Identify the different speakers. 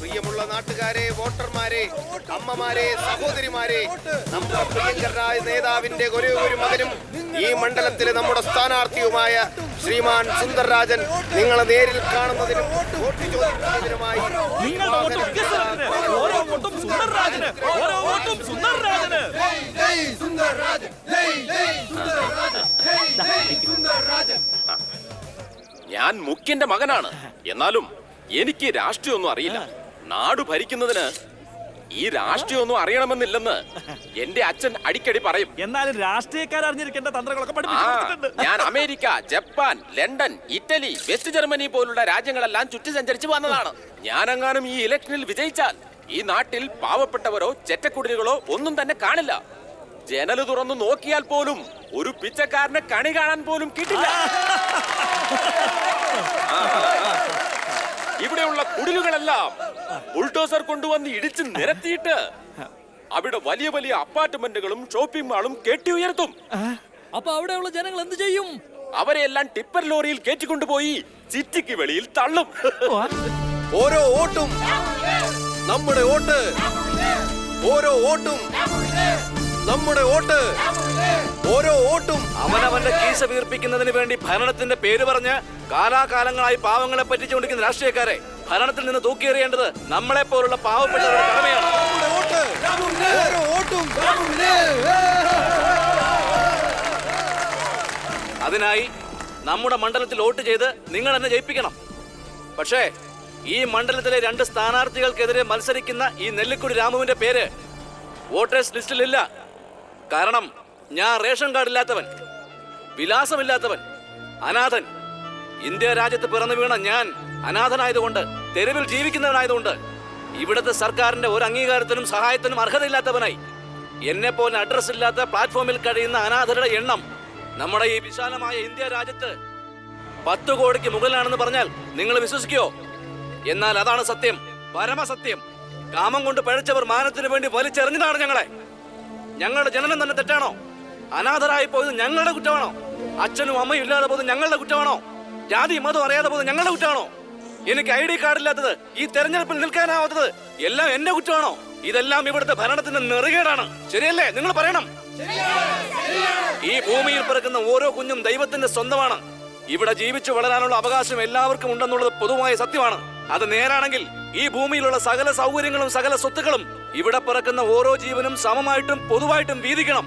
Speaker 1: പ്രിയമുള്ള നാട്ടുകാരെ, വോട്ടർമാരെ, അമ്മമാരെ, സഹോദരിമാരെ, നമ്മുടെ പ്രിയങ്കരനായ നേതാവിന്റെ ഒരേ ഒരു മകനും ഈ മണ്ഡലത്തിലെ നമ്മുടെ സ്ഥാനാർത്ഥിയുമായ ശ്രീമാൻ സുന്ദർരാജൻ നിങ്ങളെ നേരിൽ കാണുന്നതിനും വോട്ട് ചോദിക്കുന്നതിനുമായി
Speaker 2: ഞാൻ മുഖ്യന്റെ മകനാണ്. എന്നാലും എനിക്ക് രാഷ്ട്രീയമൊന്നും അറിയില്ല. നാട് ഭരിക്കുന്നതിന് ഈ രാഷ്ട്രീയമൊന്നും അറിയണമെന്നില്ലെന്ന് എന്റെ അച്ഛൻ അടിക്കടി പറയും.
Speaker 3: എന്നാലും രാഷ്ട്രീയക്കാർ അറിഞ്ഞിരിക്കേണ്ട തന്ത്രങ്ങളൊക്കെ പഠിപ്പിച്ചിട്ടുണ്ട്.
Speaker 2: ഞാൻ America, Japan, London, Italy, west Germany പോലുള്ള രാജ്യങ്ങളെല്ലാം ചുറ്റി സഞ്ചരിച്ചു വന്നതാണ്. ഞാനെങ്ങാനും ഈ ഇലക്ഷനിൽ വിജയിച്ചാൽ ഈ നാട്ടിൽ പാവപ്പെട്ടവരോ ചെറ്റക്കുടിലുകളോ ഒന്നും തന്നെ കാണില്ല. ജനല് തുറന്നു നോക്കിയാൽ പോലും ഒരു പിച്ചക്കാരനെ കണി കാണാൻ പോലും കിട്ടില്ല. ഇവിടെയുള്ള കുടിലുകളെല്ലാം ബുൾഡോസർ കൊണ്ടുവന്ന് ഇടിച്ച് നിരത്തിയിട്ട് അവിടെ വലിയ വലിയ അപ്പാർട്ട്മെന്റുകളും ഷോപ്പിംഗ് മാളും കെട്ടി ഉയർത്തും.
Speaker 4: അപ്പൊ അവിടെയുള്ള ജനങ്ങൾ എന്ത് ചെയ്യും?
Speaker 2: അവരെല്ലാം ടിപ്പർ ലോറിയിൽ കയറ്റിക്കൊണ്ടുപോയി സിറ്റിക്ക് വെളിയിൽ തള്ളും.
Speaker 1: ഓരോ വോട്ടും നമ്മുടെ വോട്ട്, ഓരോ വോട്ടും നമ്മുടെ വോട്ട്, ഓരോ വോട്ടും.
Speaker 3: അവനവന്റെ കീശ വീർപ്പിക്കുന്നതിന് വേണ്ടി ഭരണത്തിന്റെ പേര് പറഞ്ഞ് കാലാകാലങ്ങളായി പാവങ്ങളെ പറ്റിച്ചുകൊണ്ടിരിക്കുന്ന രാഷ്ട്രീയക്കാരെ ഭരണത്തിൽ നിന്ന് തൂക്കിയെറിയേണ്ടത് നമ്മളെ പോലുള്ള പാവപ്പെട്ടവരുടെ കടമയാണ്. അതിനായി നമ്മുടെ മണ്ഡലത്തിൽ വോട്ട് ചെയ്ത് നിങ്ങൾ എന്നെ ജയിപ്പിക്കണം. പക്ഷേ ഈ മണ്ഡലത്തിലെ 2 സ്ഥാനാർത്ഥികൾക്കെതിരെ മത്സരിക്കുന്ന ഈ നെല്ലിക്കുടി രാമുവിന്റെ പേര് വോട്ടേഴ്സ് ലിസ്റ്റിലില്ല. കാരണം ഞാൻ റേഷൻ കാർഡില്ലാത്തവൻ, വിലാസമില്ലാത്തവൻ, അനാഥൻ. ഇന്ത്യ രാജ്യത്ത് പിറന്നു വീണ ഞാൻ അനാഥനായതുകൊണ്ട്, തെരുവിൽ ജീവിക്കുന്നവനായതുകൊണ്ട് ഇവിടുത്തെ സർക്കാരിന്റെ ഒരു അംഗീകാരത്തിനും സഹായത്തിനും അർഹതയില്ലാത്തവനായി എന്നെ പോലെ അഡ്രസ് ഇല്ലാത്ത പ്ലാറ്റ്ഫോമിൽ കഴിയുന്ന അനാഥരുടെ എണ്ണം നമ്മുടെ ഈ വിശാലമായ ഇന്ത്യ രാജ്യത്ത് 10 കോടിക്ക് മുകളിലാണെന്ന് പറഞ്ഞാൽ നിങ്ങൾ വിശ്വസിക്കുമോ? എന്നാൽ അതാണ് സത്യം, പരമസത്യം. കാമം കൊണ്ട് പഴച്ചവർ മാനത്തിന് വേണ്ടി വലിച്ചെറിഞ്ഞതാണ് ഞങ്ങളെ. ഞങ്ങളുടെ ജനനം തന്നെ തെറ്റാണോ? അനാഥരായി പോയത് ഞങ്ങളുടെ കുറ്റമാണോ? അച്ഛനും അമ്മയും ഇല്ലാതെ പോയത് ഞങ്ങളുടെ കുറ്റമാണോ? ജാതി മതം അറിയാതെ പോയത് ഞങ്ങളുടെ കുറ്റമാണോ? എനിക്ക് ID കാർഡില്ലാത്തത്, ഈ തെരഞ്ഞെടുപ്പിൽ നിൽക്കാനാവാത്തത് എല്ലാം എന്റെ കുറ്റമാണോ? ഇതെല്ലാം ഇവിടുത്തെ ഭരണത്തിന്റെ നെറുകേടാണ്. ശരിയല്ലേ? നിങ്ങൾ പറയണം. ഈ ഭൂമിയിൽ പിറക്കുന്ന ഓരോ കുഞ്ഞും ദൈവത്തിന്റെ സ്വന്തമാണ്. ഇവിടെ ജീവിച്ചു വളരാനുള്ള അവകാശം എല്ലാവർക്കും ഉണ്ടെന്നുള്ളത് പൊതുവായ സത്യമാണ്. അത് നേരാണെങ്കിൽ ഈ ഭൂമിയിലുള്ള സകല സൗകര്യങ്ങളും സകല സ്വത്തുക്കളും ഇവിടെ പിറക്കുന്ന ഓരോ ജീവനും സമമായിട്ടും പൊതുവായിട്ടും വീതിക്കണം.